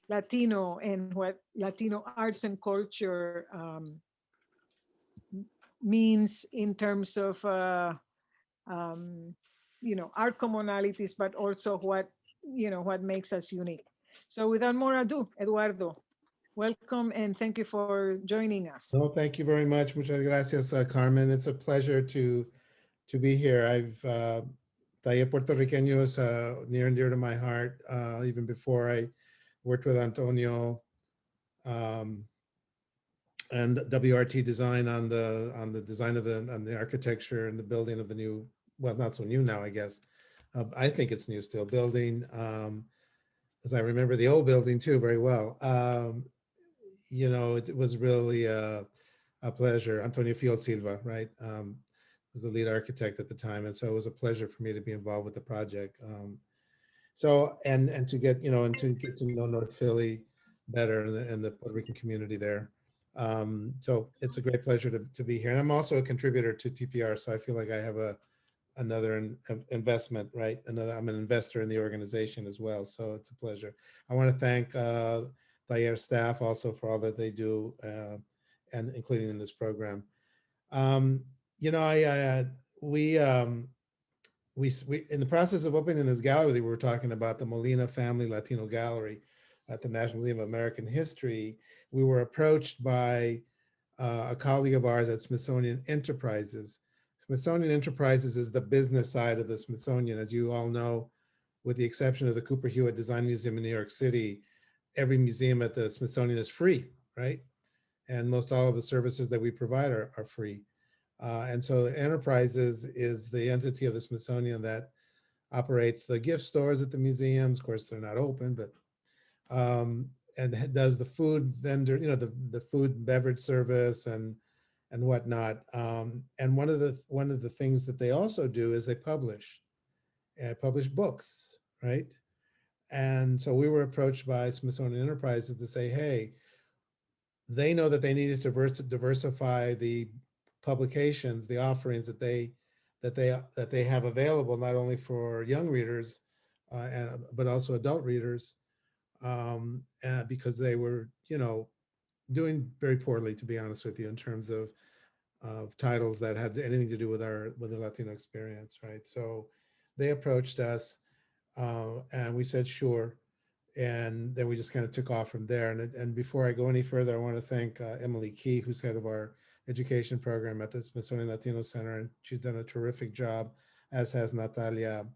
Latino and what Latino arts and culture means in terms of um, our commonalities, but also what what makes us unique. So without more ado, Eduardo, welcome and thank you for joining us. No, thank you very much. Muchas gracias, Carmen. It's a pleasure to be here. Taller Puertorriqueño is near and dear to my heart. Even before I worked with Antonio um, and WRT Design on the design of the architecture and the building of the new, well, not so new now, I guess. I think it's new still building. As I remember the old building too very well. It was really a pleasure. Antonio Field Silva, right, was the lead architect at the time, and so it was a pleasure for me to be involved with the project. And to get and to get to know North Philly better and the Puerto Rican community there. So it's a great pleasure to be here, and I'm also a contributor to TPR, so I feel like I have another investment, right? I'm an investor in the organization as well, so it's a pleasure. I want to thank Taller staff also for all that they do, and including in this program. Um, I we in the process of opening this gallery, we were talking about the Molina Family Latino Gallery at the National Museum of American History. We were approached by a colleague of ours at Smithsonian Enterprises. Smithsonian Enterprises is the business side of the Smithsonian. As you all know, with the exception of the Cooper Hewitt Design Museum in New York City, every museum at the Smithsonian is free, right? And most all of the services that we provide are free. And so Enterprises is the entity of the Smithsonian that operates the gift stores at the museums. Of course, they're not open, but and does the food vendor, the food and beverage service and whatnot. And one of the things that they also do is they publish books, right? And so we were approached by Smithsonian Enterprises to say, hey, they know that they needed to diversify the publications, the offerings that they have available, not only for young readers, but also adult readers, because they were, doing very poorly, to be honest with you, in terms of titles that had anything to do with the Latino experience, right? So they approached us, and we said sure, and then we just kind of took off from there. And before I go any further, I want to thank Emily Key, who's head of our education program at the Smithsonian Latino Center, and she's done a terrific job, as has Natalia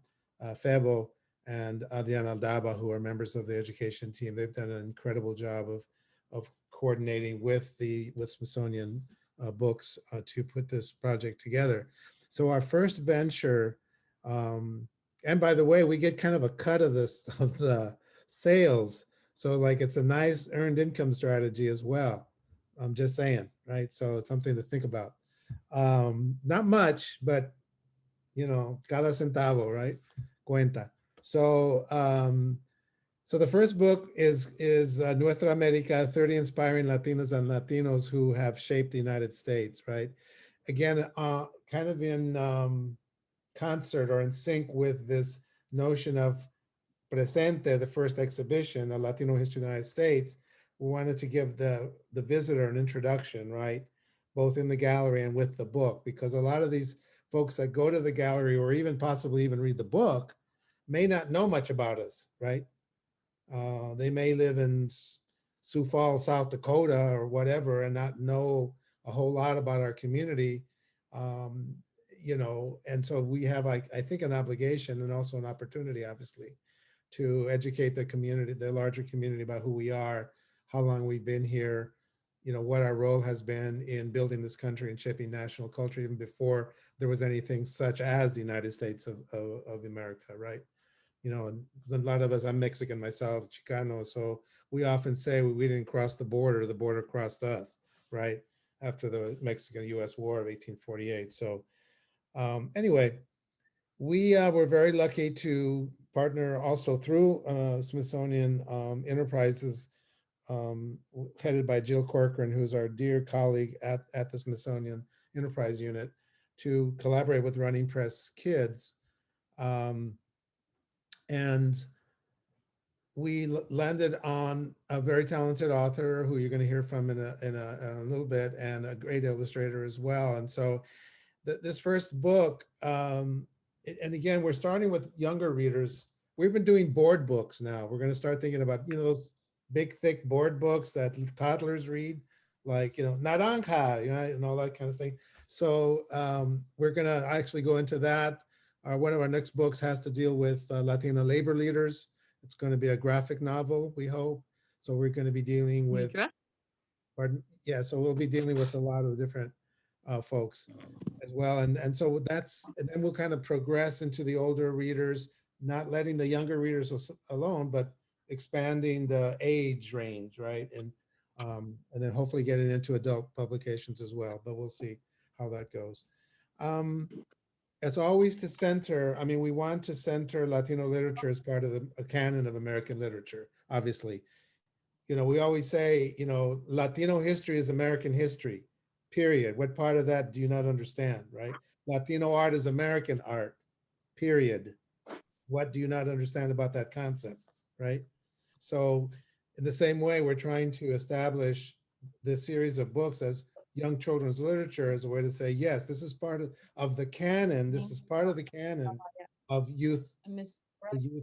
Febo and Adriana Aldaba, who are members of the education team. They've done an incredible job of coordinating with Smithsonian books to put this project together. So our first venture, and by the way, we get kind of a cut of this of the sales. So like it's a nice earned income strategy as well. I'm just saying, right? So it's something to think about. Not much, but cada centavo, right? Cuenta. So the first book is Nuestra America: 30 Inspiring Latinas and Latinos Who Have Shaped the United States, right? Again, kind of in concert or in sync with this notion of Presente, the first exhibition, a Latino history of the United States. We wanted to give the visitor an introduction, right? Both in the gallery and with the book, because a lot of these folks that go to the gallery or even possibly even read the book may not know much about us, right? They may live in Sioux Falls, South Dakota, or whatever, and not know a whole lot about our community. Um, and so we have, I think, an obligation and also an opportunity, obviously, to educate the community, the larger community, about who we are, how long we've been here, what our role has been in building this country and shaping national culture, even before there was anything such as the United States of America, right? And a lot of us, I'm Mexican myself, Chicano, so we often say we didn't cross the border crossed us, right? After the Mexican-US War of 1848. So anyway, we were very lucky to partner also through Smithsonian Enterprises, headed by Jill Corcoran, who's our dear colleague at the Smithsonian Enterprise Unit, to collaborate with Running Press Kids. Um, and we landed on a very talented author who you're going to hear from in a little bit, and a great illustrator as well. And so this first book, and again, we're starting with younger readers. We've been doing board books now. We're going to start thinking about, those big, thick board books that toddlers read, like, naranja, and all that kind of thing. So we're going to actually go into that. One of our next books has to deal with Latino labor leaders. It's going to be a graphic novel, we hope. So we're going to be dealing with, Mitra? pardon, yeah, so we'll be dealing with a lot of different folks as well. And so and then we'll kind of progress into the older readers, not letting the younger readers alone, but expanding the age range, right? And then hopefully getting into adult publications as well, but we'll see how that goes. Um, as always, to center, I mean, we want to center Latino literature as part of a canon of American literature, obviously. We always say, Latino history is American history, period. What part of that do you not understand, right? Latino art is American art, period. What do you not understand about that concept, right? So, in the same way, we're trying to establish this series of books as young children's literature as a way to say, yes, this is part of the canon. This is part of the canon of the youth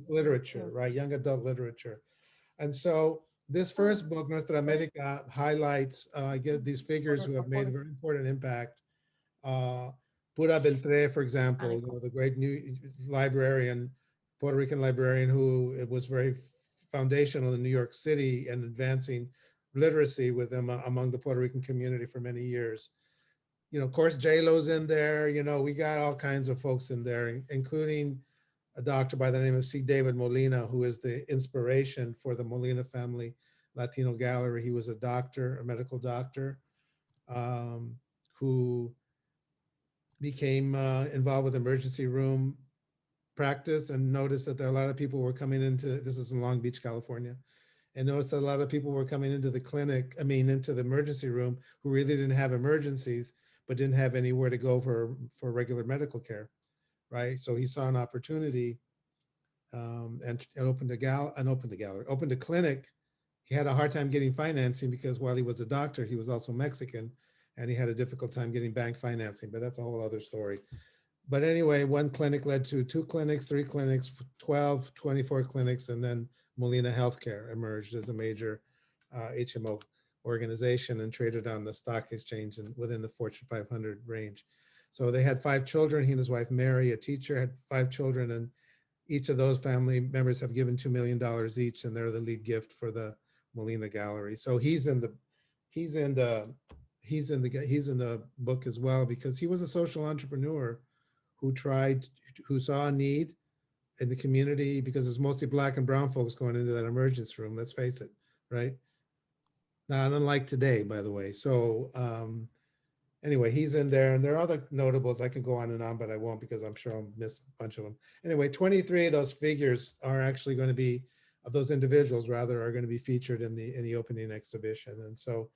literature, right? Young adult literature. And so this first book, Nuestra America, highlights, get these figures who have made a very important impact. Uh, Pura Beltre, for example, the great new librarian, Puerto Rican librarian, who it was very foundational in New York City and advancing literacy with them among the Puerto Rican community for many years. Of course, J-Lo's in there. We got all kinds of folks in there, including a doctor by the name of C. David Molina, who is the inspiration for the Molina family Latino Gallery. He was a doctor, a medical doctor, who became involved with emergency room practice and noticed that there are a lot of people were coming into, this is in Long Beach, California, and noticed that a lot of people were coming into the clinic, into the emergency room, who really didn't have emergencies, but didn't have anywhere to go for regular medical care, right? So he saw an opportunity, and opened a clinic. He had a hard time getting financing because while he was a doctor, he was also Mexican, and he had a difficult time getting bank financing. But that's a whole other story. But anyway, one clinic led to two clinics, three clinics, 12, 24 clinics, and then Molina Healthcare emerged as a major HMO organization and traded on the stock exchange and within the Fortune 500 range. So they had five children. He and his wife Mary, a teacher, had five children, and each of those family members have given $2 million each, and they're the lead gift for the Molina Gallery. So he's in the he's in the book as well, because he was a social entrepreneur who who saw a need in the community, because there's mostly Black and brown folks going into that emergency room. Let's face it, right? Not unlike today, by the way. So anyway, he's in there, and there are other notables. I can go on and on, but I won't, because I'm sure I'll miss a bunch of them. Anyway, 23 of those figures are actually going to be, of those individuals rather, are going to be featured in the opening exhibition, and so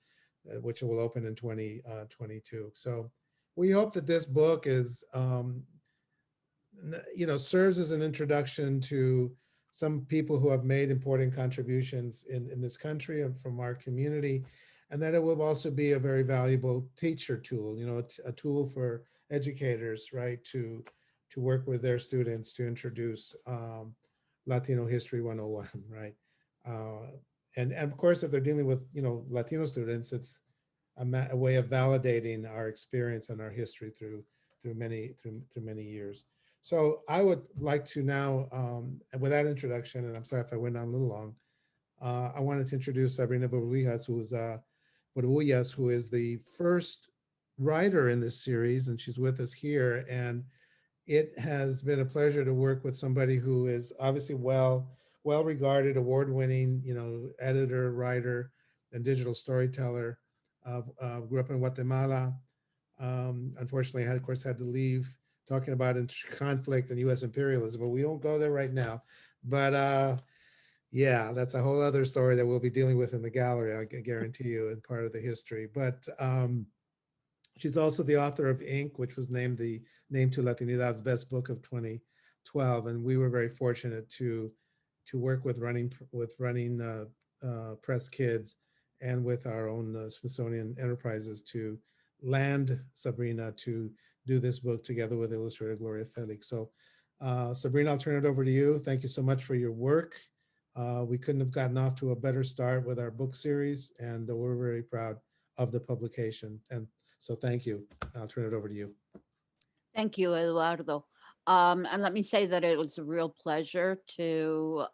which will open in 2022. So we hope that this book is serves as an introduction to some people who have made important contributions in this country and from our community, and that it will also be a very valuable teacher tool, a tool for educators, right, to work with their students to introduce Latino History 101, right? And of course, if they're dealing with, Latino students, it's a way of validating our experience and our history through many years. So I would like to now, with that introduction, and I'm sorry if I went on a little long, I wanted to introduce Sabrina Vourvoulias, who is the first writer in this series, and she's with us here. And it has been a pleasure to work with somebody who is obviously well regarded, award-winning, editor, writer, and digital storyteller. Grew up in Guatemala. Unfortunately, I, of course, had to leave, talking about conflict and U.S. imperialism, but we don't go there right now. But yeah, that's a whole other story that we'll be dealing with in the gallery, I can guarantee you, and part of the history. But she's also the author of Ink, which was named the Name to Latinidad's Best Book of 2012. And we were very fortunate to to work with running Press Kids and with our own Smithsonian Enterprises to land Sabrina to do this book together with illustrator Gloria Felix. So, Sabrina, I'll turn it over to you. Thank you so much for your work. We couldn't have gotten off to a better start with our book series, and we're very proud of the publication. And so, thank you. I'll turn it over to you. Thank you, Eduardo. And let me say that it was a real pleasure to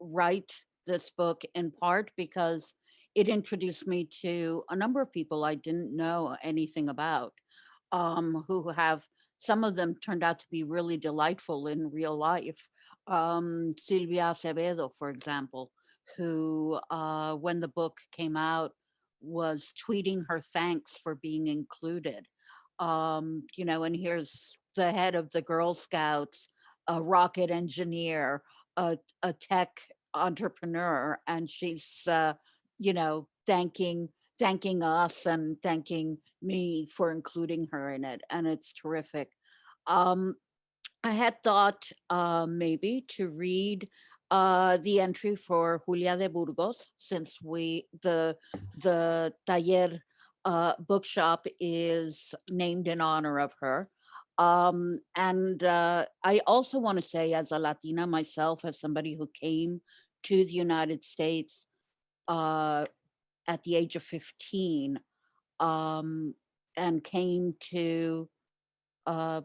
write this book in part because it introduced me to a number of people I didn't know anything about, who have some of them turned out to be really delightful in real life. Silvia Acevedo, for example, who, when the book came out, was tweeting her thanks for being included. And here's the head of the Girl Scouts, a rocket engineer, a tech entrepreneur, and she's thanking us and thanking me for including her in it, and it's terrific. um I had thought maybe to read the entry for Julia de Burgos, since the taller bookshop is named in honor of her. And I also want to say, as a Latina myself, as somebody who came to the United States uh, at the age of 15, um, and came to uh,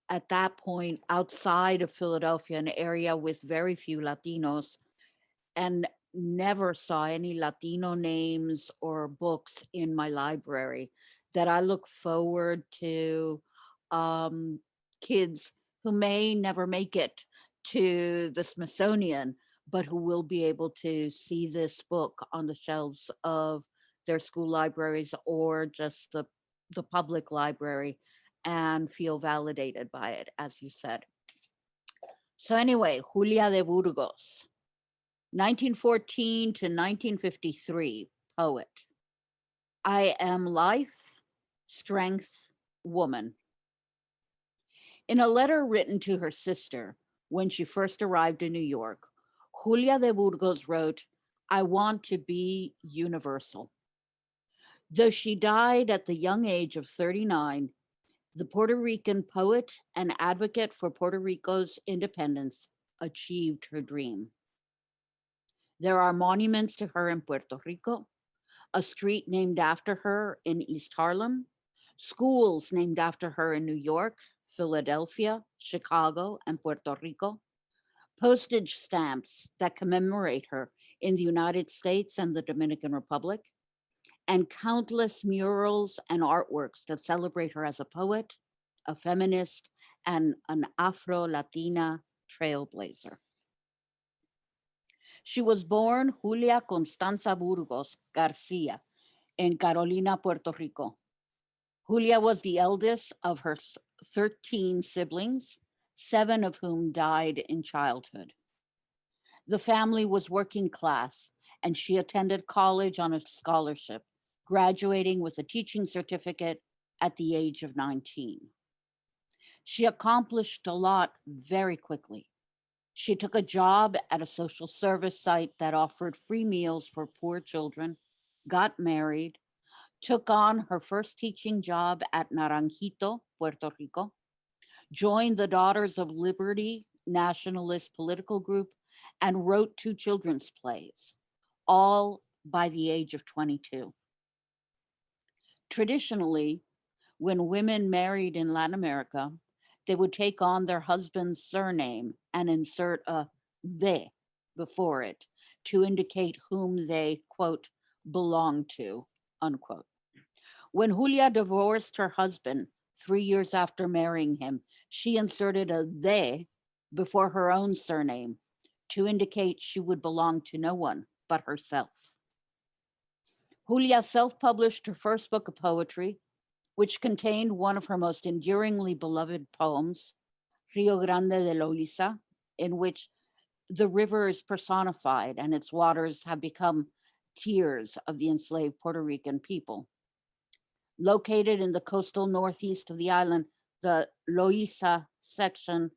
at that point outside of Philadelphia, an area with very few Latinos, and never saw any Latino names or books in my library, that I look forward to um, kids who may never make it to the Smithsonian, but who will be able to see this book on the shelves of their school libraries or just the public library and feel validated by it, as you said. So, anyway, Julia de Burgos, 1914 to 1953, poet. I am life, strength, woman. In a letter written to her sister when she first arrived in New York, Julia de Burgos wrote, I want to be universal. Though she died at the young age of 39, the Puerto Rican poet and advocate for Puerto Rico's independence achieved her dream. There are monuments to her in Puerto Rico, a street named after her in East Harlem, schools named after her in New York, Philadelphia, Chicago, and Puerto Rico, postage stamps that commemorate her in the United States and the Dominican Republic, and countless murals and artworks that celebrate her as a poet, a feminist, and an Afro Latina trailblazer. She was born Julia Constanza Burgos Garcia in Carolina, Puerto Rico. Julia was the eldest of her 13 siblings, 7 of whom died in childhood. The family was working class, and she attended college on a scholarship, graduating with a teaching certificate at the age of 19. She accomplished a lot very quickly. She took a job at a social service site that offered free meals for poor children, got married, took on her first teaching job at Naranjito, Puerto Rico, joined the Daughters of Liberty nationalist political group, and wrote 2 children's plays, all by the age of 22. Traditionally, when women married in Latin America, they would take on their husband's surname and insert a de before it to indicate whom they, quote, belong to, unquote. When Julia divorced her husband 3 years after marrying him, she inserted a de before her own surname to indicate she would belong to no one but herself. Julia self published her first book of poetry, which contained one of her most enduringly beloved poems, Rio Grande de Loíza, in which the river is personified and its waters have become tears of the enslaved Puerto Rican people. Located in the coastal northeast of the island, the Loíza section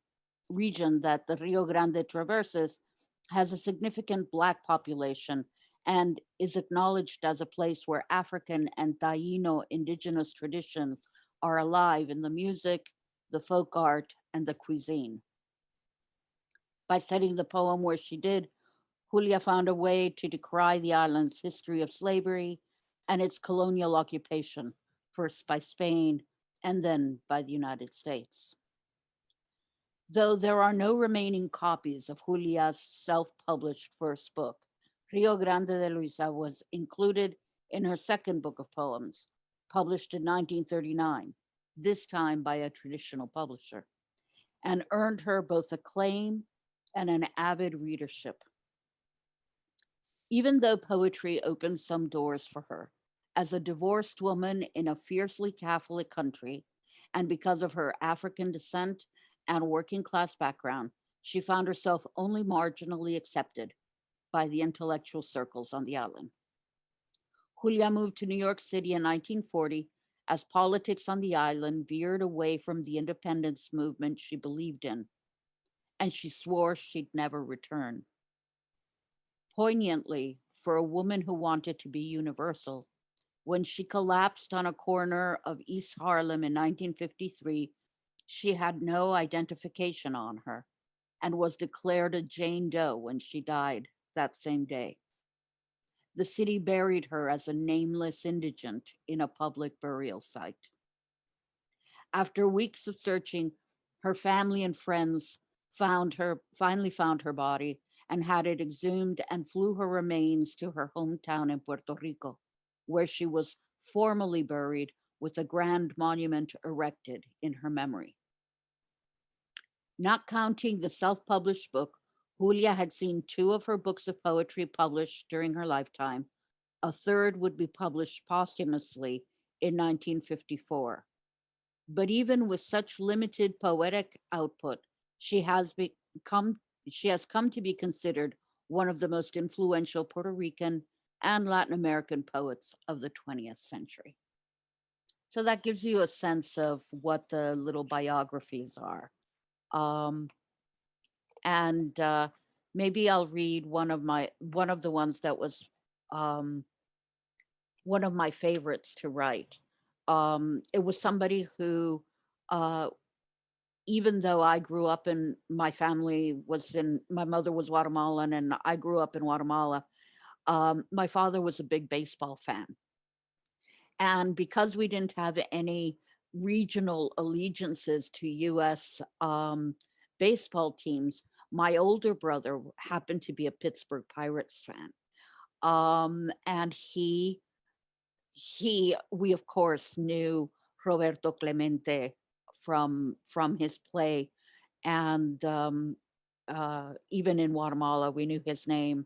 region that the Rio Grande traverses has a significant Black population and is acknowledged as a place where African and Taino indigenous traditions are alive in the music, the folk art, and the cuisine. By setting the poem where she did, Julia found a way to decry the island's history of slavery and its colonial occupation, first by Spain and then by the United States. Though there are no remaining copies of Julia's self published first book, Rio Grande de Luisa was included in her second book of poems, published in 1939, this time by a traditional publisher, and earned her both acclaim and an avid readership. Even though poetry opened some doors for her, as a divorced woman in a fiercely Catholic country, and because of her African descent and working class background, she found herself only marginally accepted by the intellectual circles on the island. Julia moved to New York City in 1940 as politics on the island veered away from the independence movement she believed in, and she swore she'd never return. Poignantly, for a woman who wanted to be universal, when she collapsed on a corner of East Harlem in 1953, she had no identification on her and was declared a Jane Doe when she died that same day. The city buried her as a nameless indigent in a public burial site. After weeks of searching, her family and friends finally found her body and had it exhumed and flew her remains to her hometown in Puerto Rico, where she was formally buried with a grand monument erected in her memory. Not counting the self published book, Julia had seen two of her books of poetry published during her lifetime. A third would be published posthumously in 1954. But even with such limited poetic output, she has become she has come to be considered one of the most influential Puerto Rican and Latin American poets of the 20th century. So that gives you a sense of what the little biographies are. Um, and maybe I'll read one of the ones that was um, one of my favorites to write. It was somebody who, uh, even though I grew up in my family was in my mother was Guatemalan and I grew up in Guatemala. My father was a big baseball fan, and because we didn't have any regional allegiances to U.S. Baseball teams, my older brother happened to be a Pittsburgh Pirates fan, and he we of course knew Roberto Clemente from his play, and even in Guatemala we knew his name.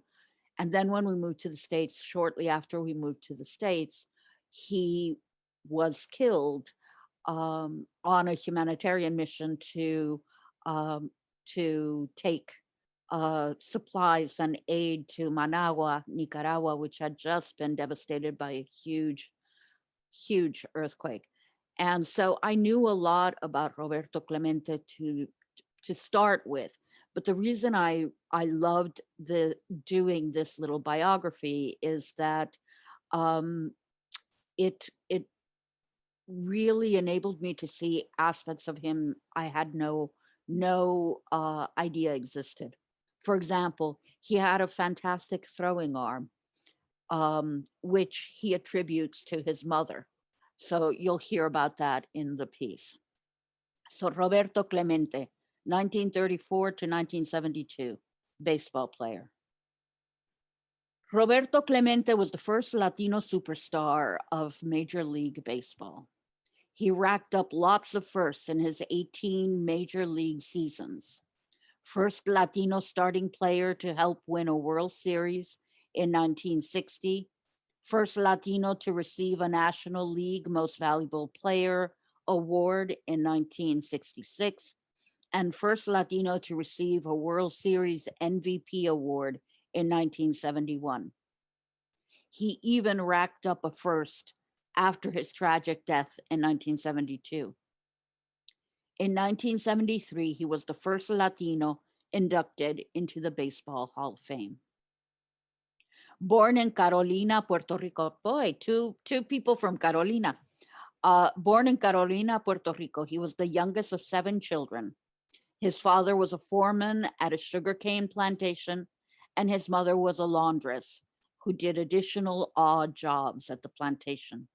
And then when we moved to the States, shortly after we moved to the States, he was killed on a humanitarian mission um, to take supplies and aid to Managua, Nicaragua, which had just been devastated by a huge earthquake. And so I knew a lot about Roberto Clemente to start with. But the reason I loved the doing this little biography is that um, it really enabled me to see aspects of him I had no idea existed. For example, he had a fantastic throwing arm, which he attributes to his mother. So you'll hear about that in the piece. So Roberto Clemente, 1934 to 1972, baseball player. Roberto Clemente was the first Latino superstar of Major League Baseball. He racked up lots of firsts in his 18 Major League seasons. First Latino starting player to help win a World Series in 1960. First Latino to receive a National League Most Valuable Player award in 1966, and first Latino to receive a World Series MVP award in 1971. He even racked up a first after his tragic death in 1972. In 1973, he was the first Latino inducted into the Baseball Hall of Fame. Born in Carolina, Puerto Rico, boy, two people from Carolina. Born in Carolina, Puerto Rico, he was the youngest of seven children. His father was a foreman at a sugarcane plantation, and his mother was a laundress who did additional odd jobs at the plantation.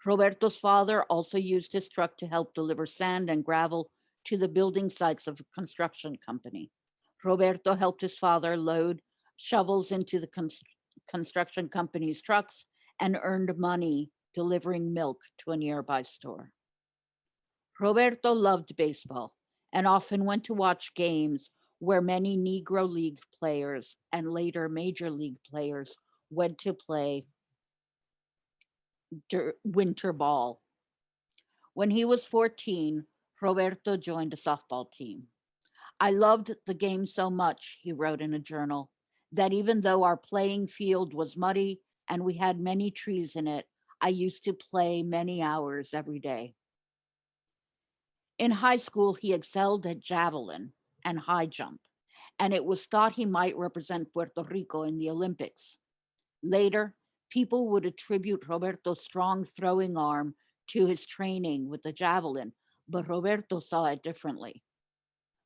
Roberto's father also used his truck to help deliver sand and gravel to the building sites of a construction company. Roberto helped his father load shovels into the construction company's trucks and earned money delivering milk to a nearby store. Roberto loved baseball and often went to watch games where many Negro League players and later Major League players went to play winter ball. When he was 14, Roberto joined a softball team. I loved the game so much, he wrote in a journal, that even though our playing field was muddy and we had many trees in it, I used to play many hours every day. In high school, he excelled at javelin and high jump, and it was thought he might represent Puerto Rico in the Olympics. Later, people would attribute Roberto's strong throwing arm to his training with the javelin, but Roberto saw it differently.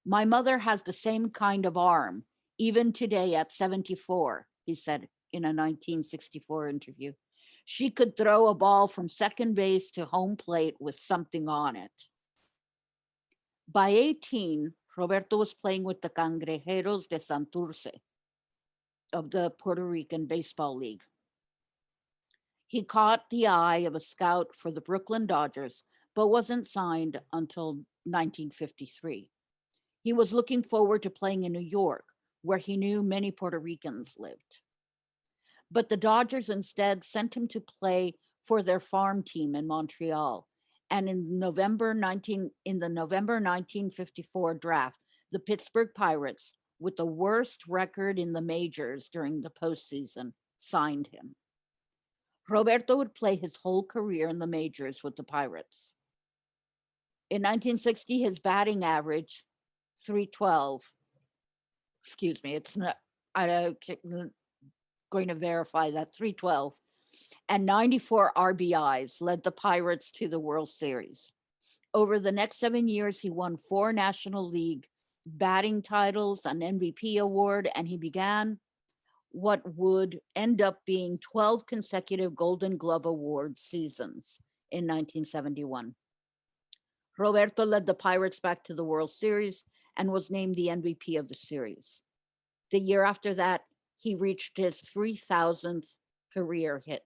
My mother has the same kind of arm, even today at 74, he said in a 1964 interview. She could throw a ball from second base to home plate with something on it. By 18, Roberto was playing with the Cangrejeros de Santurce of the Puerto Rican Baseball League. He caught the eye of a scout for the Brooklyn Dodgers, but wasn't signed until 1953. He was looking forward to playing in New York, where he knew many Puerto Ricans lived. But the Dodgers instead sent him to play for their farm team in Montreal. And in the November 1954 draft, the Pittsburgh Pirates, with the worst record in the majors during the postseason, signed him. Roberto would play his whole career in the majors with the Pirates. In 1960, his batting average, 312, excuse me, it's not, I'm going to verify that, 312, and 94 RBIs led the Pirates to the World Series. Over the next 7 years, he won 4 National League batting titles, an MVP award, and he began what would end up being 12 consecutive Golden Glove Award seasons in 1971. Roberto led the Pirates back to the World Series and was named the MVP of the series. The year after that, he reached his 3,000th career hit.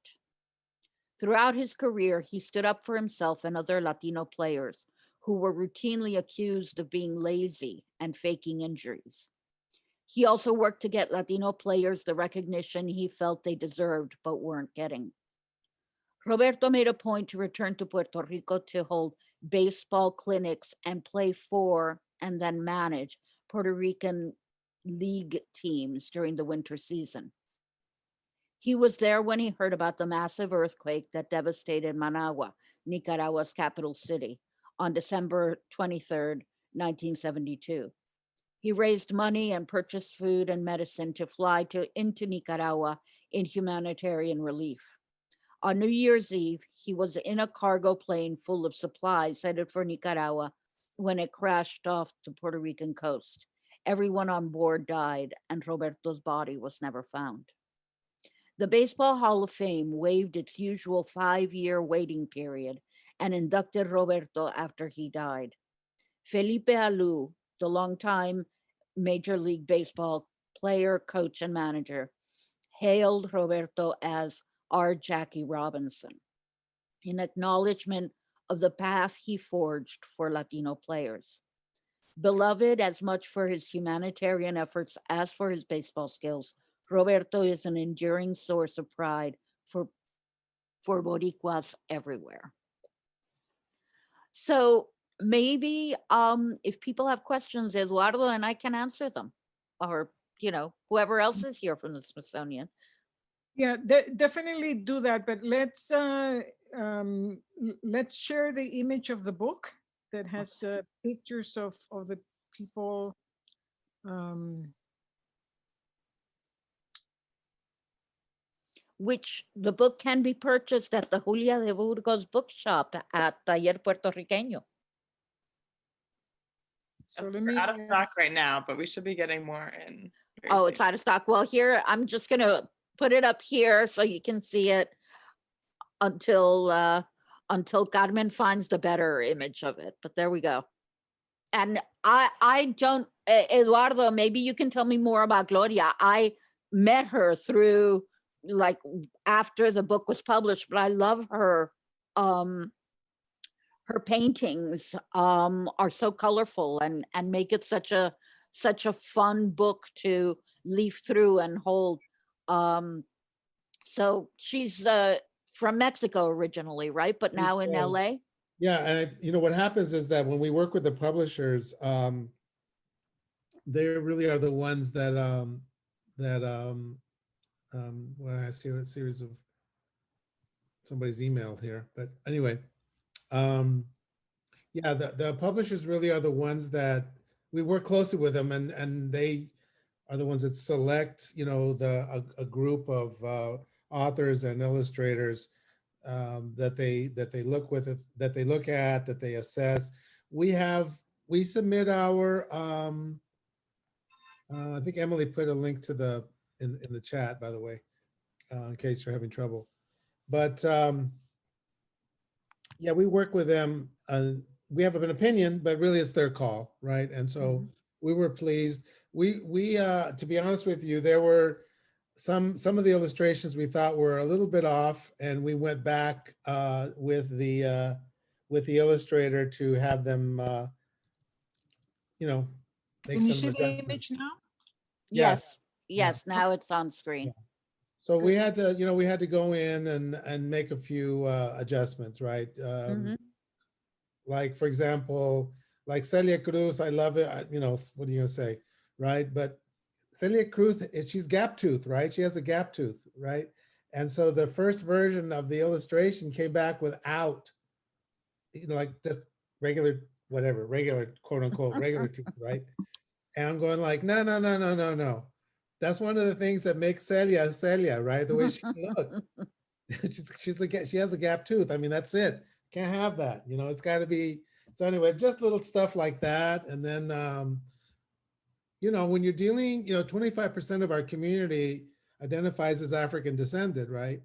Throughout his career, he stood up for himself and other Latino players who were routinely accused of being lazy and faking injuries. He also worked to get Latino players the recognition he felt they deserved but weren't getting. Roberto made a point to return to Puerto Rico to hold baseball clinics and play for and then manage Puerto Rican league teams during the winter season. He was there when he heard about the massive earthquake that devastated Managua, Nicaragua's capital city, on December 23rd, 1972. He raised money and purchased food and medicine to fly into Nicaragua in humanitarian relief. On New Year's Eve, he was in a cargo plane full of supplies headed for Nicaragua when it crashed off the Puerto Rican coast. Everyone on board died, and Roberto's body was never found. The Baseball Hall of Fame waived its usual 5-year waiting period and inducted Roberto after he died. Felipe Alou, the longtime Major League Baseball player, coach, and manager, hailed Roberto as our Jackie Robinson in acknowledgement of the path he forged for Latino players. Beloved as much for his humanitarian efforts as for his baseball skills, Roberto is an enduring source of pride for, for Boricuas everywhere. So maybe if people have questions, Eduardo and I can answer them, or whoever else is here from the Smithsonian. Yeah, definitely do that. But let's share the image of the book. that has pictures of the people. Um, Which the book can be purchased at the Julia de Burgos bookshop at Taller Puertorriqueño. so Yes, let we're me. out of stock right now, but we should be getting more in very Oh, soon. it's out of stock. Well, here, I'm just going to put it up here so you can see it until Carmen finds the better image of it. But there we go. And I don't, Eduardo, maybe you can tell me more about Gloria. I met her through, like, after the book was published, but I love her. Her paintings are so colorful and make it such a fun book to leaf through and hold. So she's from Mexico originally, right? But now in LA. Yeah, and what happens is that when we work with the publishers, they really are the ones well, I see a series of somebody's emailed here, but anyway, yeah, the publishers really are the ones that we work closely with them, and they are the ones that select, a group of authors and illustrators that they look with it, that they look at, that they assess. We submit our I think Emily put a link to in the chat, by the way, in case you're having trouble. But yeah, we work with them. We have an opinion, but really it's their call, right? And so we were pleased. We to be honest with you, there were some of the illustrations we thought were a little bit off, and we went back with the illustrator to have them make Can you some see the adjustments. image now? Yes. Yeah. Yes. Now it's on screen. So we had to go in and make a few adjustments, right? Like, for example, like Celia Cruz, I love it. What are you gonna say, right? But Celia Cruz, she's gap tooth, right? She has a gap tooth, right? And so the first version of the illustration came back without, like just regular, whatever, regular, quote unquote, regular tooth, right? And I'm going like, no, no, no, no, no, no. That's one of the things that makes Celia, right? The way she looks. She has a gap tooth. I mean, that's it. Can't have that. It's got to be. So anyway, just little stuff like that. And then, when you're dealing, 25% of our community identifies as African descended, right?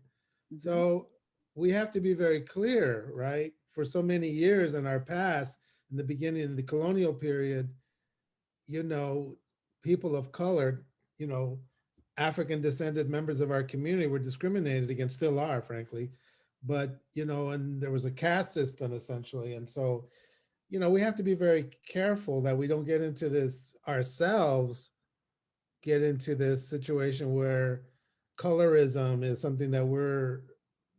So we have to be very clear, right? For so many years in our past, in the beginning of the colonial period, people of color, African descended members of our community were discriminated against, still are, frankly. But, and there was a caste system essentially. And so, we have to be very careful that we don't get into this ourselves, get into this situation where colorism is something that we're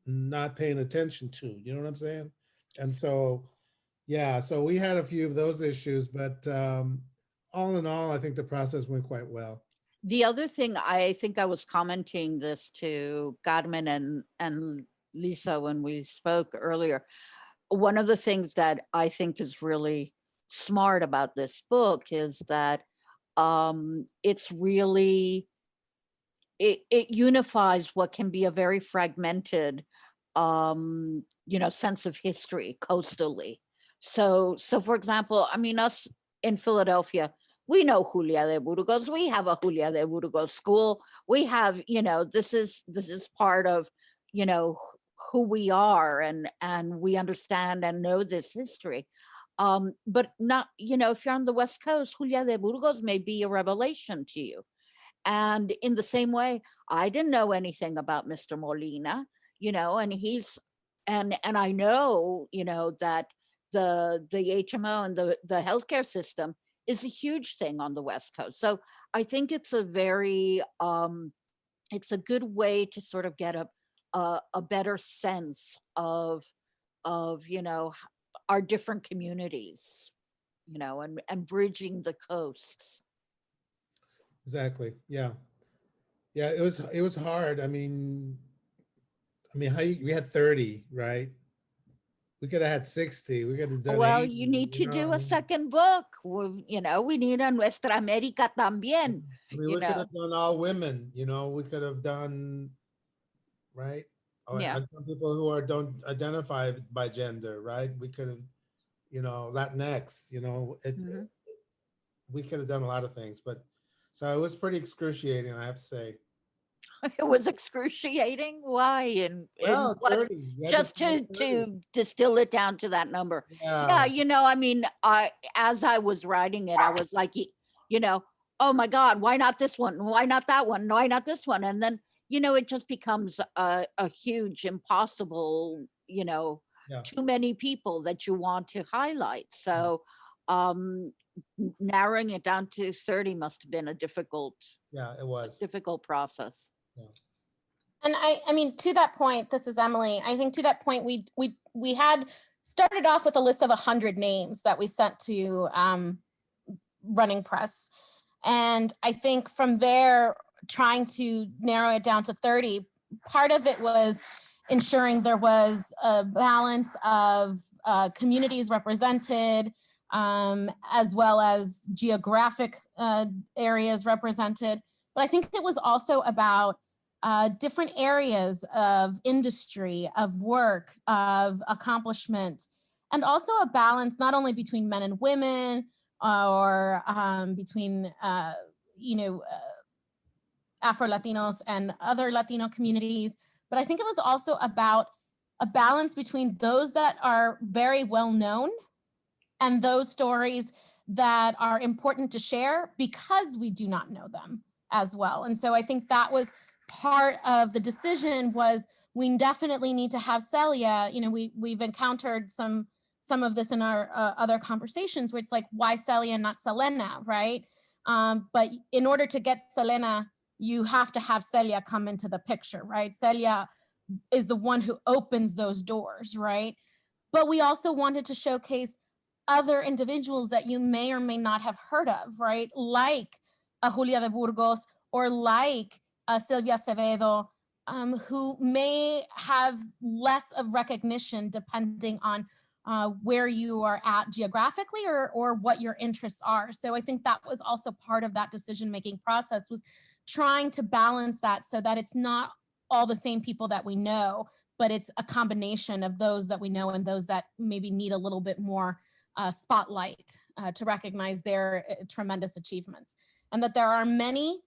not paying attention to. You know what I'm saying? And so, yeah, so we had a few of those issues, but all in all, I think the process went quite well. The other thing, I think I was commenting this to Carmen and Lisa when we spoke earlier. One of the things that I think is really smart about this book is that it's really, it unifies what can be a very fragmented sense of history coastally. So for example, I mean, us in Philadelphia, we know Julia de Burgos. We have a Julia de Burgos school. We have, this is part of, who we are, and we understand and know this history. But not, if you're on the West Coast, Julia de Burgos may be a revelation to you. And in the same way, I didn't know anything about Mr. Molina, and he's, and I know, that the HMO and the healthcare system is a huge thing on the West Coast. So I think it's a very, it's a good way to sort of get a better sense of, our different communities, and bridging the coasts. Exactly. Yeah. Yeah. It was hard. I mean, we had 30, right? we could have had 60. We could have done Well, 80. you need You to know, do I a mean, second book. We need a Nuestra América también, you we could know. have done all women. You know, we could have done right. Or Yeah. and some people who are don't identify by gender, right? We could have, Latinx. Mhm. We could have done a lot of things, but so it was pretty excruciating, I have to say. It was excruciating. Why? In Well, what? 30. You had to Just find to 30. distill it down to that number. Yeah, Yeah. I mean, as I was writing it, I was like, you know, oh my God, why not this one? Why not that one? Why not this one? And then, it just becomes a huge, impossible, Yeah. too many people that you want to highlight. So, um, narrowing it down to 30 must have been a Yeah, it was. difficult process. Yeah. And I mean, to that point, this is Emily. I think to that point, we had started off with a list of 100 names that we sent to Running Press, and I think from there, trying to narrow it down to 30. Part of it was ensuring there was a balance of communities represented, as well as geographic areas represented. But I think it was also about different areas of industry, of work, of accomplishment, and also a balance not only between men and women or between, Afro Latinos and other Latino communities, but I think it was also about a balance between those that are very well known and those stories that are important to share because we do not know them as well. And so I think that was part of the decision was we definitely need to have Celia. We've encountered some of this in our other conversations where it's like, why Celia, not Selena, right? But in order to get Selena, you have to have Celia come into the picture, right? Celia is the one who opens those doors, right? But we also wanted to showcase other individuals that you may or may not have heard of, right? Like a Julia de Burgos or like a Silvia Acevedo, who may have less of recognition depending on where you are at geographically or what your interests are. So I think that was also part of that decision-making process, was trying to balance that so that it's not all the same people that we know, but it's a combination of those that we know and those that maybe need a little bit more spotlight to recognize their tremendous achievements. And that there are many,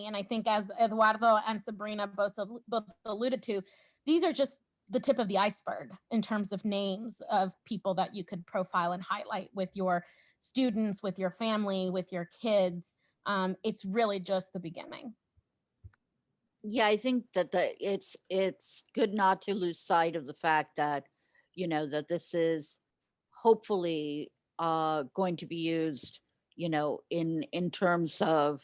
and I think as Eduardo and Sabrina both alluded to, these are just the tip of the iceberg in terms of names of people that you could profile and highlight with your students, with your family, with your kids. It's really just the beginning. Yeah, I think that it's good not to lose sight of the fact that that this is hopefully going to be used in terms of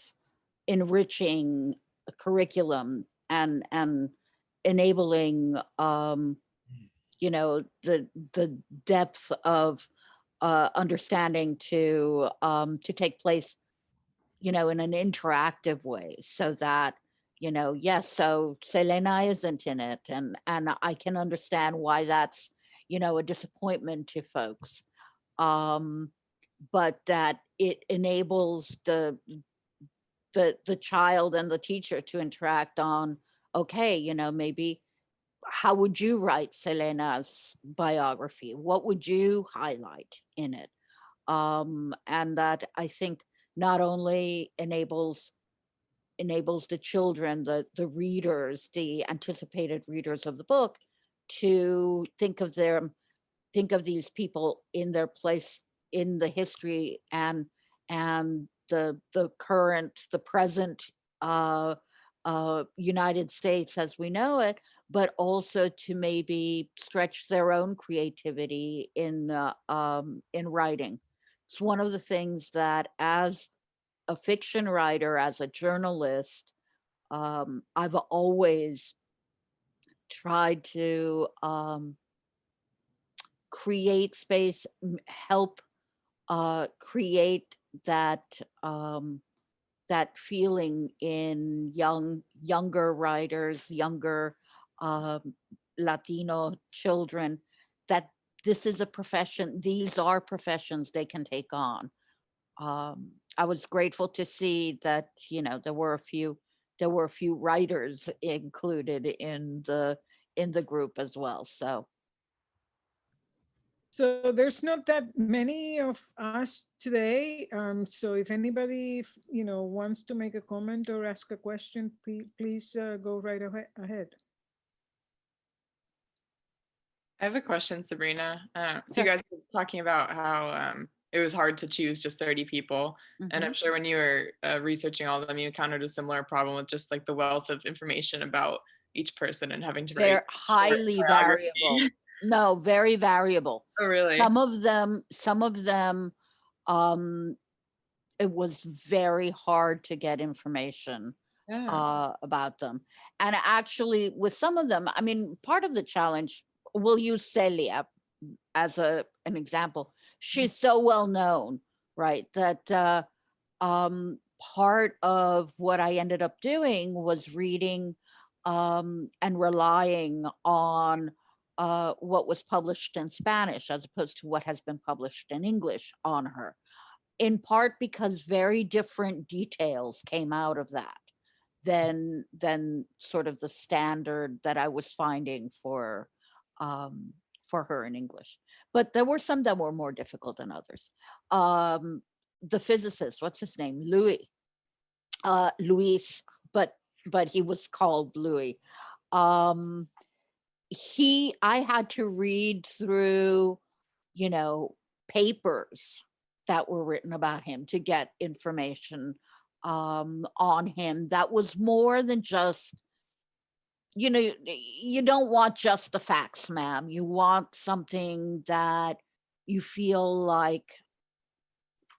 enriching a curriculum and enabling the depth of understanding to take place in an interactive way, so that yes, so Selena isn't in it, and I can understand why that's a disappointment to folks, but that it enables the child and the teacher to interact on, okay, maybe how would you write Selena's biography, what would you highlight in it, and that I think not only enables the children, the readers, the anticipated readers of the book, to think of these people in their place in the history and the present United States as we know it, but also to maybe stretch their own creativity in writing. It's one of the things that, as a fiction writer, as a journalist, I've always tried to create space, help create that feeling in younger writers, younger um, Latino children, that this is a profession. These are professions they can take on. I was grateful to see that, there were a few writers included in the group as well. So there's not that many of us today. So if anybody, wants to make a comment or ask a question, please go right ahead. I have a question, Sabrina. So Sure. you guys were talking about how it was hard to choose just 30 people. And I'm sure when you were researching all of them, you encountered a similar problem with just like the wealth of information about each person and having to write They're short highly biography. variable. No, very variable. Oh, really? Some of them, it was very hard to get information Yeah. about them. And actually, with some of them, I mean, part of the challenge, we'll use Celia as an example. She's so well known, right? That part of what I ended up doing was reading and relying on what was published in Spanish as opposed to what has been published in English on her, in part because very different details came out of that than sort of the standard that I was finding for her in English. But there were some that were more difficult than others. The physicist, what's his name? Luis, but he was called Louis. I had to read through, papers that were written about him to get information on him that was more than just, you don't want just the facts, ma'am. You want something that you feel like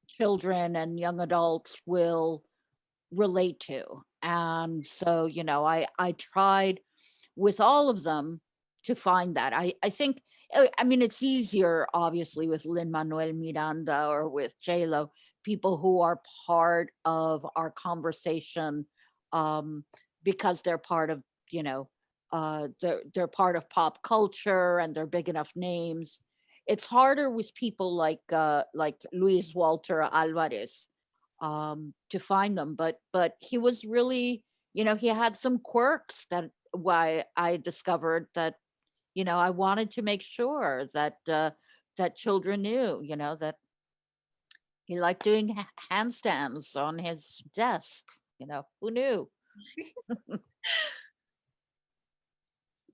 children and young adults will relate to. And so, I tried with all of them to find that. I think, I mean, it's easier, obviously, with Lin-Manuel Miranda or with J-Lo, people who are part of our conversation because they're part of, they're part of pop culture and they're big enough names. It's harder with people like Luis Walter Alvarez to find them, but he was really, he had some quirks that why I discovered that, I wanted to make sure that that children knew, that he liked doing handstands on his desk. Who knew?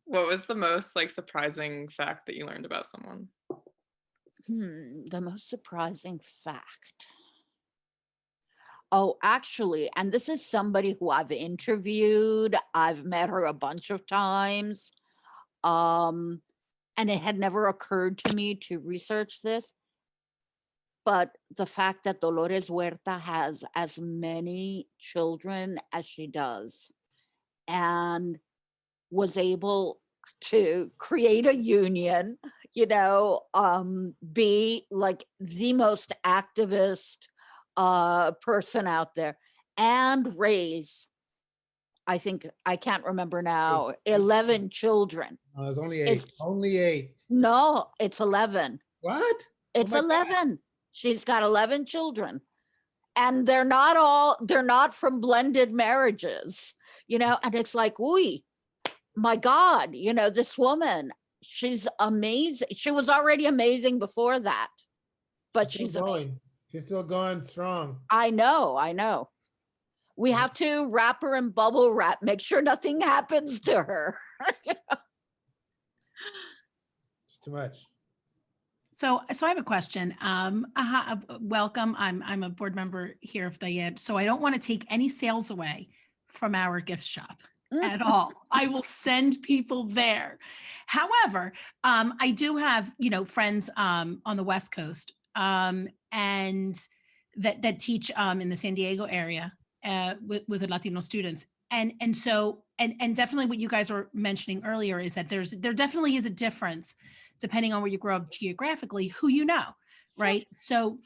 What was the most like surprising fact that you learned about someone? The most surprising fact. Oh, actually, and this is somebody who I've interviewed. I've met her a bunch of times. And it had never occurred to me to research this. But the fact that Dolores Huerta has as many children as she does and was able to create a union, be like the most activist person out there and raise, I think, I can't remember now, 11 children. It's only 8. Only 8. No, it's 11. What? It's Oh my 11. God. She's got 11 children. And they're not from blended marriages, and it's like, ooh, my God, this woman, she's amazing. She was already amazing before that, but she's going. She's still going strong. I know. We have to wrap her in bubble wrap, make sure nothing happens to her. It's too much. So I have a question. Welcome. I'm a board member here of Dayed, so I don't want to take any sales away from our gift shop at all. I will send people there. However, I do have, friends on the West Coast and that teach in the San Diego area with the Latino students. And so definitely what you guys were mentioning earlier is that there definitely is a difference depending on where you grow up geographically, who you know, right? So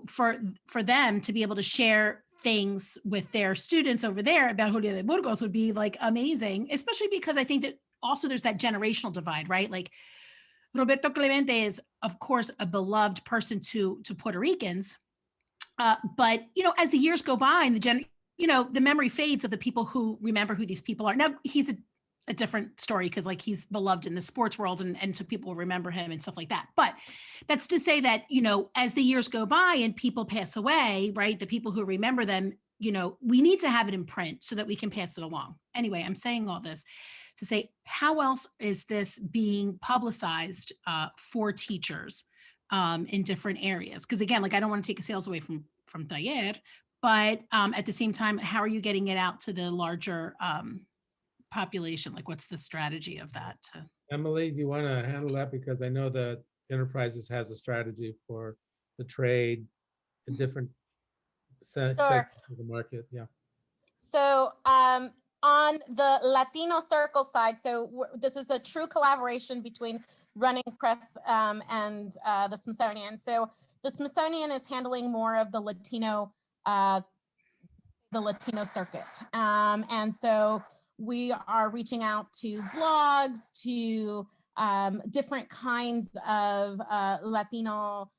for them to be able to share things with their students over there about Julia de Burgos would be like amazing, especially because I think that also there's that generational divide, right? Like Roberto Clemente is, of course, a beloved person to Puerto Ricans. But, as the years go by and the memory fades of the people who remember who these people are. Now, he's a different story because like he's beloved in the sports world and so people remember him and stuff like that. But that's to say that, as the years go by and people pass away, right, the people who remember them, we need to have it in print so that we can pass it along. Anyway, I'm saying all this to say, how else is this being publicized for teachers in different areas? Because again, like I don't want to take sales away from Taller, but at the same time, how are you getting it out to the larger population? Like, what's the strategy of that? Emily, do you want to handle that? Because I know that Enterprises has a strategy for the trade, the different segments of the market. Yeah. So on the Latino Circle side, so this is a true collaboration between Running Press and the Smithsonian. So the Smithsonian is handling more of the Latino circuit. And so we are reaching out to blogs, to different kinds of Latino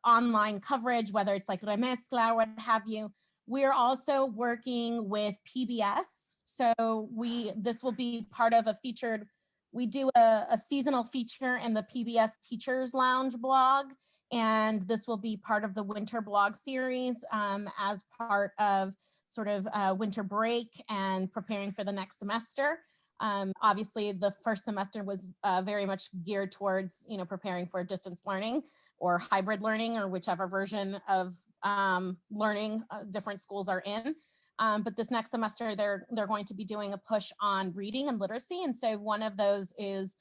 online coverage, whether it's like Remezcla, what have you. We're also working with PBS. So this will be part of a featured, we do a seasonal feature in the PBS Teachers Lounge blog. And this will be part of the winter blog series as part of sort of winter break and preparing for the next semester. Obviously, the first semester was very much geared towards, preparing for distance learning or hybrid learning or whichever version of learning different schools are in. But this next semester, they're going to be doing a push on reading and literacy. And so one of those is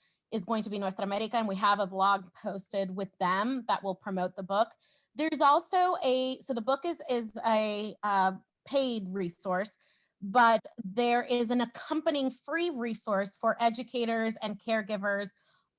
going to be Nuestra America, and we have a blog posted with them that will promote the book. There's also so the book is a paid resource, but there is an accompanying free resource for educators and caregivers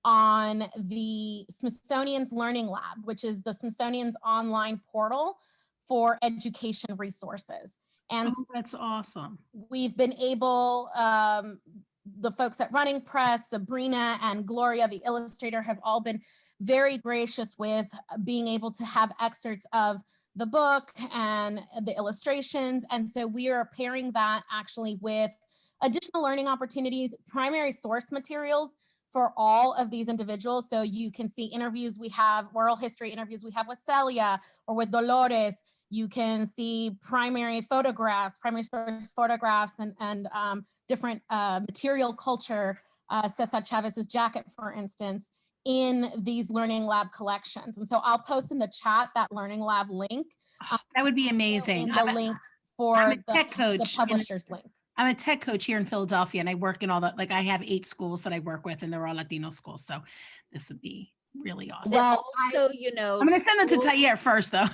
on the Smithsonian's Learning Lab, which is the Smithsonian's online portal for education resources. And that's awesome. We've been able, the folks at Running Press, Sabrina and Gloria, the illustrator, have all been very gracious with being able to have excerpts of the book and the illustrations. And so we are pairing that actually with additional learning opportunities, primary source materials for all of these individuals. So you can see interviews we have, oral history interviews we have with Celia or with Dolores. You can see primary photographs, primary source photographs and different material culture, Cesar Chavez's jacket, for instance, in these Learning Lab collections. And so I'll post in the chat that Learning Lab link. That would be amazing. The link for the publisher's link. I'm a tech coach here in Philadelphia and I work in all that. Like I have 8 schools that I work with and they're all Latino schools. So this would be really awesome. Well, also, I'm going to send them to Taller first though.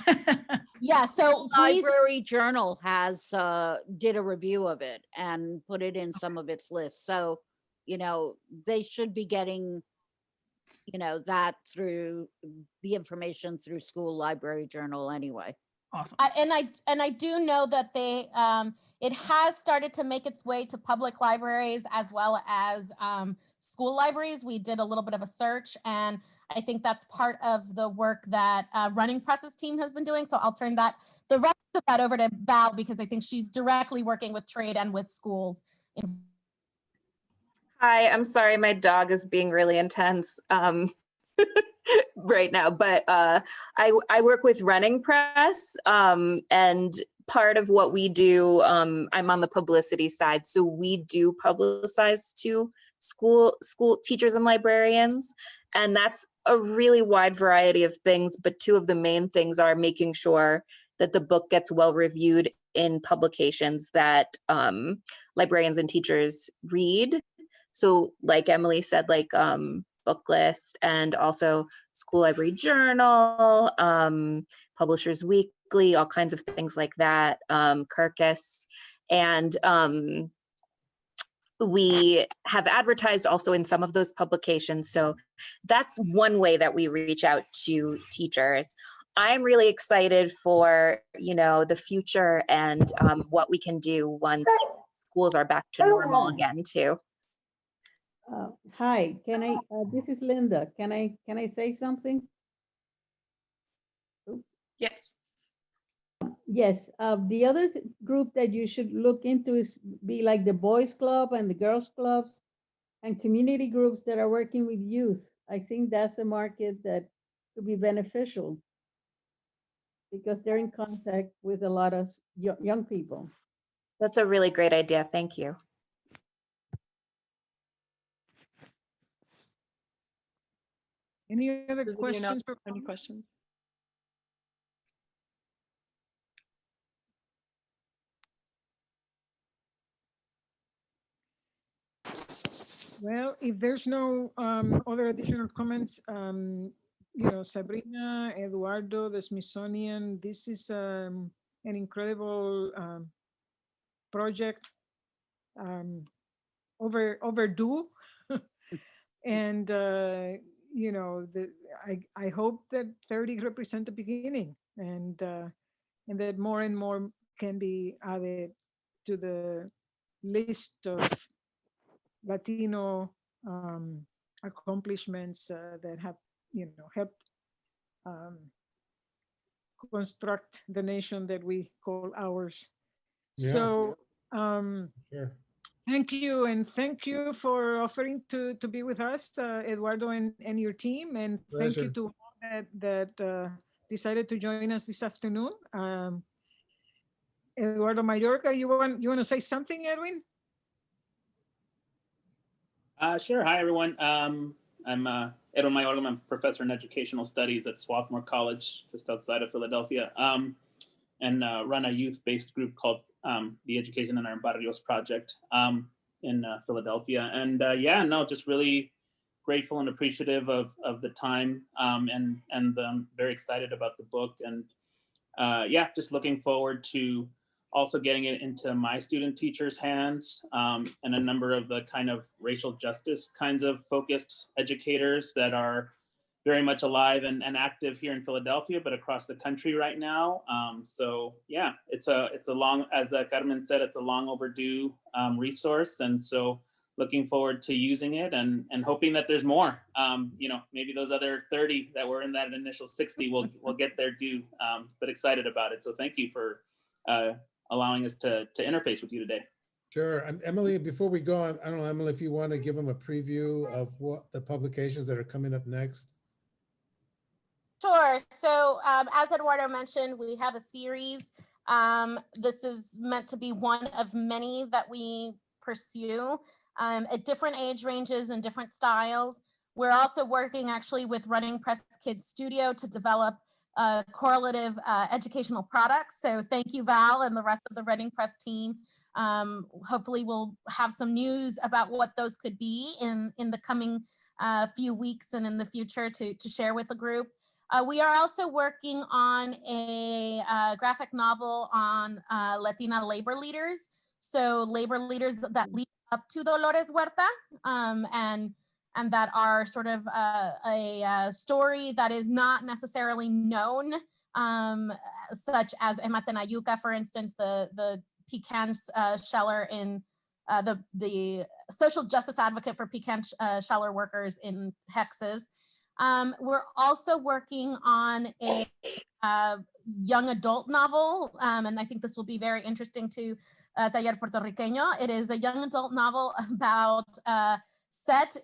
Yeah. So Library Journal has did a review of it and put it in some of its lists. So, they should be getting, that through the information through School Library Journal anyway. Awesome. And I do know that it has started to make its way to public libraries as well as school libraries. We did a little bit of a search, and I think that's part of the work that Running Press's team has been doing. So I'll turn the rest of that over to Val because I think she's directly working with trade and with schools. Hi, I'm sorry, my dog is being really intense right now, but I work with Running Press, and part of what we do, I'm on the publicity side, so we do publicize to school teachers and librarians, and that's a really wide variety of things, but 2 of the main things are making sure that the book gets well reviewed in publications that librarians and teachers read. So like Emily said, like Book List and also School Library Journal, Publishers Weekly, all kinds of things like that, Kirkus. And we have advertised also in some of those publications. So that's one way that we reach out to teachers. I'm really excited for, the future and what we can do once schools are back to normal again too. Hi, can I, this is Linda. Can I say something? Oops. Yes. Yes, the other group that you should look into is be like the boys club and the girls clubs and community groups that are working with youth. I think that's a market that could be beneficial because they're in contact with a lot of young people. That's a really great idea. Thank you. Any other Does anyone else questions? have any questions? Well, if there's no other additional comments, Sabrina, Eduardo, the Smithsonian, this is an incredible project, um, overdue. And, I hope that 30 represent the beginning, and that more and more can be added to the list of Latino accomplishments that have, helped um, construct the nation that we call ours. Yeah, So sure. thank you, and thank you for offering to be with us, Eduardo and your team, and thank you Pleasure. to all that decided to join us this afternoon. Eduardo Mallorca, you want to say something, Edwin? Sure. Hi, everyone. I'm Edwin Mayorga. I'm a professor in educational studies at Swarthmore College, just outside of Philadelphia, and run a youth-based group called the Education in Our Barrios Project in Philadelphia. And yeah, no, just really grateful and appreciative of the time, and very excited about the book. And yeah, just looking forward to also getting it into my student teachers' hands, and a number of the kind of racial justice kinds of focused educators that are very much alive and active here in Philadelphia, but across the country right now. So yeah, it's a long, as Carmen said, it's a long overdue resource. And so looking forward to using it and hoping that there's more. Maybe those other 30 that were in that initial 60 will get their due, but excited about it. So thank you for allowing us to interface with you today. Sure. And Emily, before we go, I don't know, Emily, if you want to give them a preview of what the publications that are coming up next. Sure. So as Eduardo mentioned, we have a series. This is meant to be one of many that we pursue at different age ranges and different styles. We're also working actually with Running Press Kids Studio to develop correlative educational products. So thank you, Val, and the rest of the Running Press team. Hopefully we'll have some news about what those could be in the coming few weeks and in the future to share with the group. We are also working on a graphic novel on Latina labor leaders. So labor leaders that lead up to Dolores Huerta, and that are sort of a story that is not necessarily known, such as Emma Tenayuca, for instance, the pecan sheller in the social justice advocate for pecan sheller workers in Hexes. We're also working on a young adult novel, and I think this will be very interesting to Taller Puertorriqueño. It is a young adult novel about set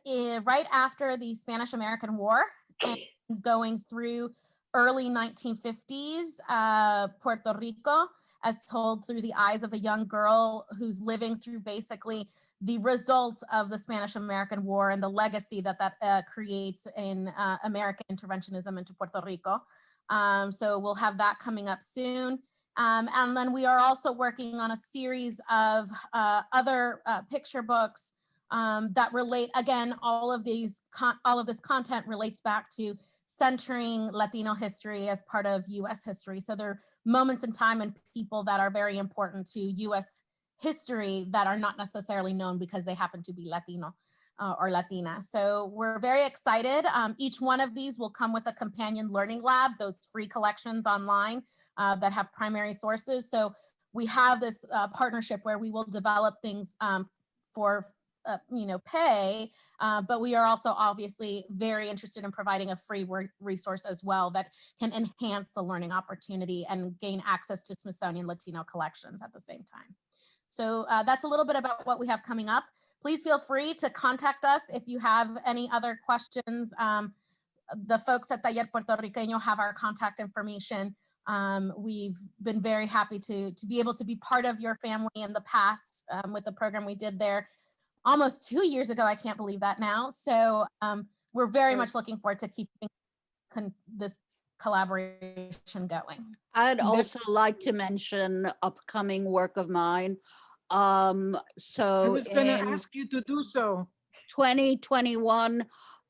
right after the Spanish-American War and going through early 1950s Puerto Rico, as told through the eyes of a young girl who's living through basically the results of the Spanish-American War and the legacy that creates in American interventionism into Puerto Rico. So we'll have that coming up soon. And then we are also working on a series of other picture books that relate, again, all of this content relates back to centering Latino history as part of US history. So there are moments in time and people that are very important to US history that are not necessarily known because they happen to be Latino or Latina. So we're very excited. Each one of these will come with a companion learning lab, those free collections online that have primary sources. So we have this partnership where we will develop things for pay, but we are also obviously very interested in providing a free resource as well that can enhance the learning opportunity and gain access to Smithsonian Latino collections at the same time. So that's a little bit about what we have coming up. Please feel free to contact us if you have any other questions. The folks at Taller Puerto Riqueño have our contact information. We've been very happy to be able to be part of your family in the past with the program we did there almost 2 years ago. I can't believe that now. So we're very much looking forward to keeping this collaboration going. I'd also like to mention upcoming work of mine. I So was going to in ask you to do so. 2021,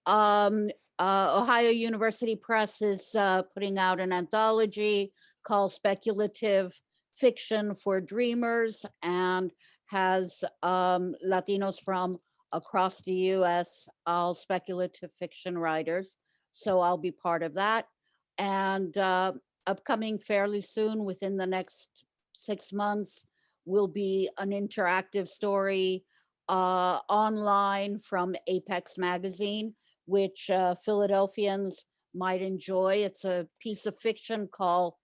Ohio University Press is putting out an anthology called Speculative Fiction for Dreamers, and has Latinos from across the US, all speculative fiction writers. So I'll be part of that. And upcoming fairly soon, within the next 6 months, will be an interactive story online from Apex Magazine, which Philadelphians might enjoy. It's a piece of fiction called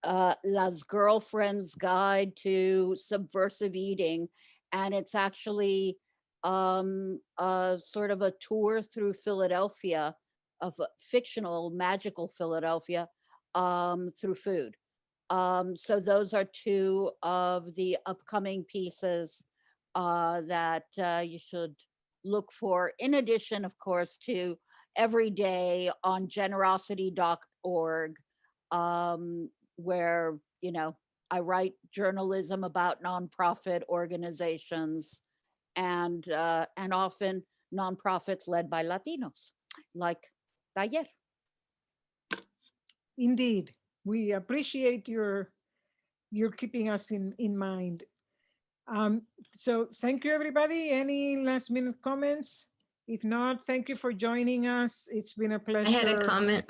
Las Girlfriend's Guide to Subversive Eating. And it's actually sort of a tour through Philadelphia, of fictional, magical Philadelphia, through food. So those are two of the upcoming pieces that you should look for, in addition, of course, to every day on generosity.org, where, I write journalism about nonprofit organizations, and often nonprofits led by Latinos, like Taller. Indeed, we appreciate your keeping us in mind. So thank you, everybody. Any last minute comments? If not, thank you for joining us. It's been a pleasure. I had a comment.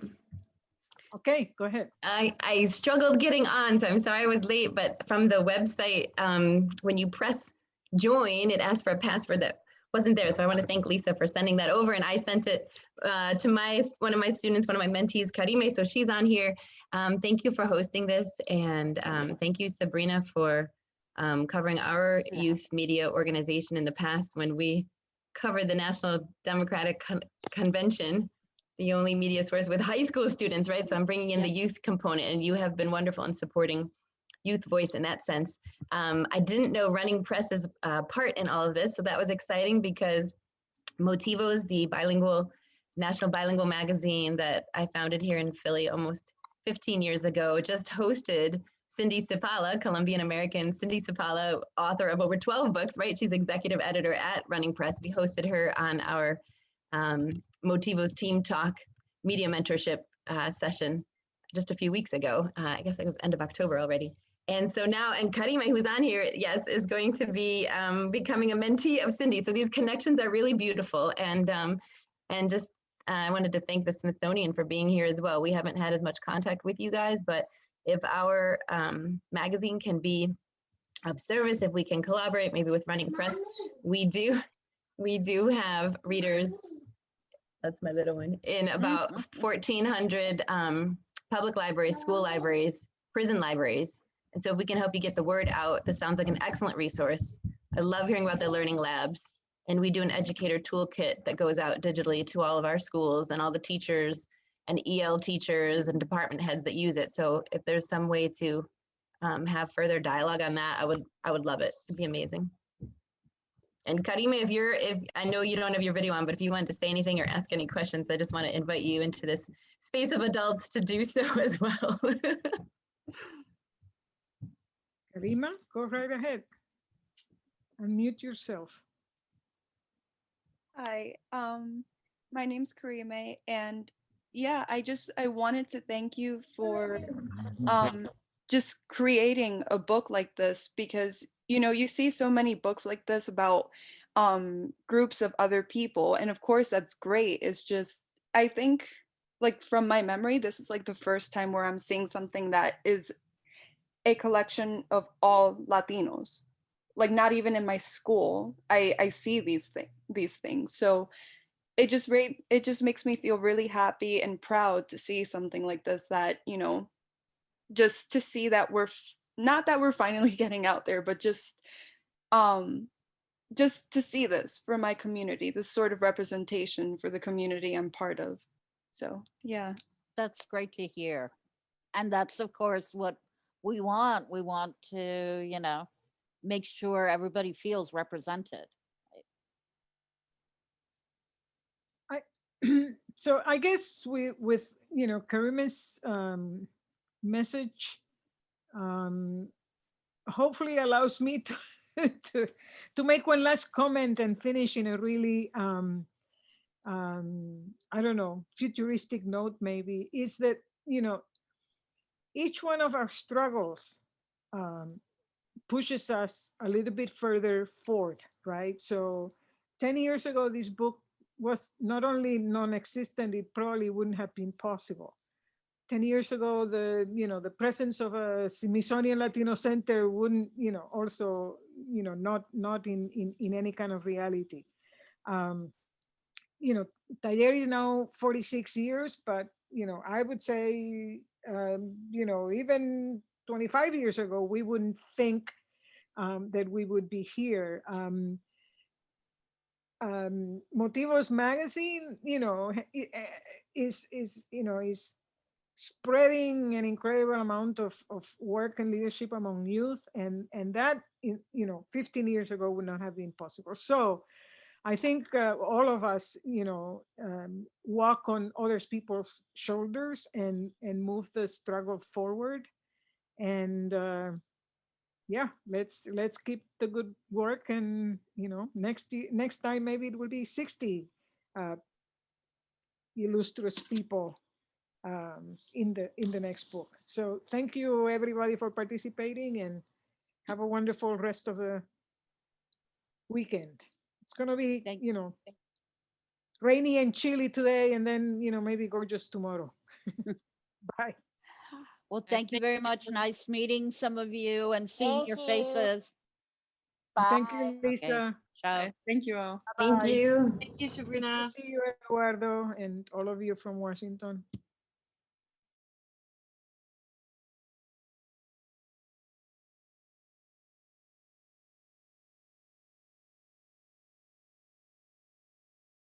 Okay, go ahead. I struggled getting on, so I'm sorry I was late, but from the website, when you press join, it asks for a password that wasn't there. So I want to thank Lisa for sending that over, and I sent it to one of my students, one of my mentees, Karime, so she's on here. Thank you for hosting this, and thank you, Sabrina, for covering our youth media organization in the past when we covered the National Democratic Convention, the only media source with high school students, right? So I'm bringing in the youth component, and you have been wonderful in supporting youth voice in that sense. I didn't know Running Press's part in all of this, so that was exciting because Motivos, the national bilingual magazine that I founded here in Philly almost 15 years ago, just hosted Cindy Cipala, Colombian-American Cindy Cipala, author of over 12 books, right? She's executive editor at Running Press. We hosted her on our Motivos Team Talk media mentorship session just a few weeks ago. I guess it was end of October already. And so now, and Karime, who's on here, yes, is going to be becoming a mentee of Cindy. So these connections are really beautiful. And just, I wanted to thank the Smithsonian for being here as well. We haven't had as much contact with you guys, but if our magazine can be of service, if we can collaborate, maybe with Running Press, we do have readers, that's my little one, in about 1,400 public libraries, school libraries, prison libraries. And so if we can help you get the word out, this sounds like an excellent resource. I love hearing about the learning labs. And we do an educator toolkit that goes out digitally to all of our schools and all the teachers and EL teachers and department heads that use it. So if there's some way to have further dialogue on that, I would love it. It'd be amazing. And Karime, if I know you don't have your video on, but if you want to say anything or ask any questions, I just want to invite you into this space of adults to do so as well. Karima, go right ahead. Unmute yourself. Hi, my name's Karime, and yeah, I wanted to thank you for just creating a book like this, because you see so many books like this about groups of other people, and of course that's great. It's just, I think, like, from my memory, this is like the first time where I'm seeing something that is a collection of all Latinos. like not even in my school I see these things. So it just makes me feel really happy and proud to see something like this, that, you know, just to see that not that we're finally getting out there, but um just to see this for my community, this sort of representation for the community I'm part of. So yeah. That's great to hear. And that's, of course, what we want. We want to, make sure everybody feels represented. I so I guess with Karime's message, um, hopefully allows me to to to make one last comment and finish in a really I don't know, futuristic note. Maybe is that, each one of our struggles um, pushes us a little bit further forward, right? So 10 years ago, this book was not only non-existent, it probably wouldn't have been possible. 10 years ago, the presence of a Smithsonian Latino Center wouldn't, also, not in any kind of reality. Um, Taller is now 46 years, but, I would say, even 25 years ago, we wouldn't think that we would be here. Motivos magazine, is spreading an incredible amount of work and leadership among youth, and that 15 years ago would not have been possible. So I think all of us, walk on other people's shoulders and move the struggle forward. And yeah, let's keep the good work. And next time maybe it will be 60 uh, illustrious people in the next book. So thank you everybody for participating, and have a wonderful rest of the weekend. It's gonna be Thank rainy and chilly today, and then maybe gorgeous tomorrow. Bye. Well, thank you very much. Nice meeting some of you and seeing Thank your you. faces. Thank Bye. you, Okay. Lisa. Ciao. Thank you all. Thank Bye. you. Thank you, Good to Sabrina. see you, Eduardo, and all of you from Washington.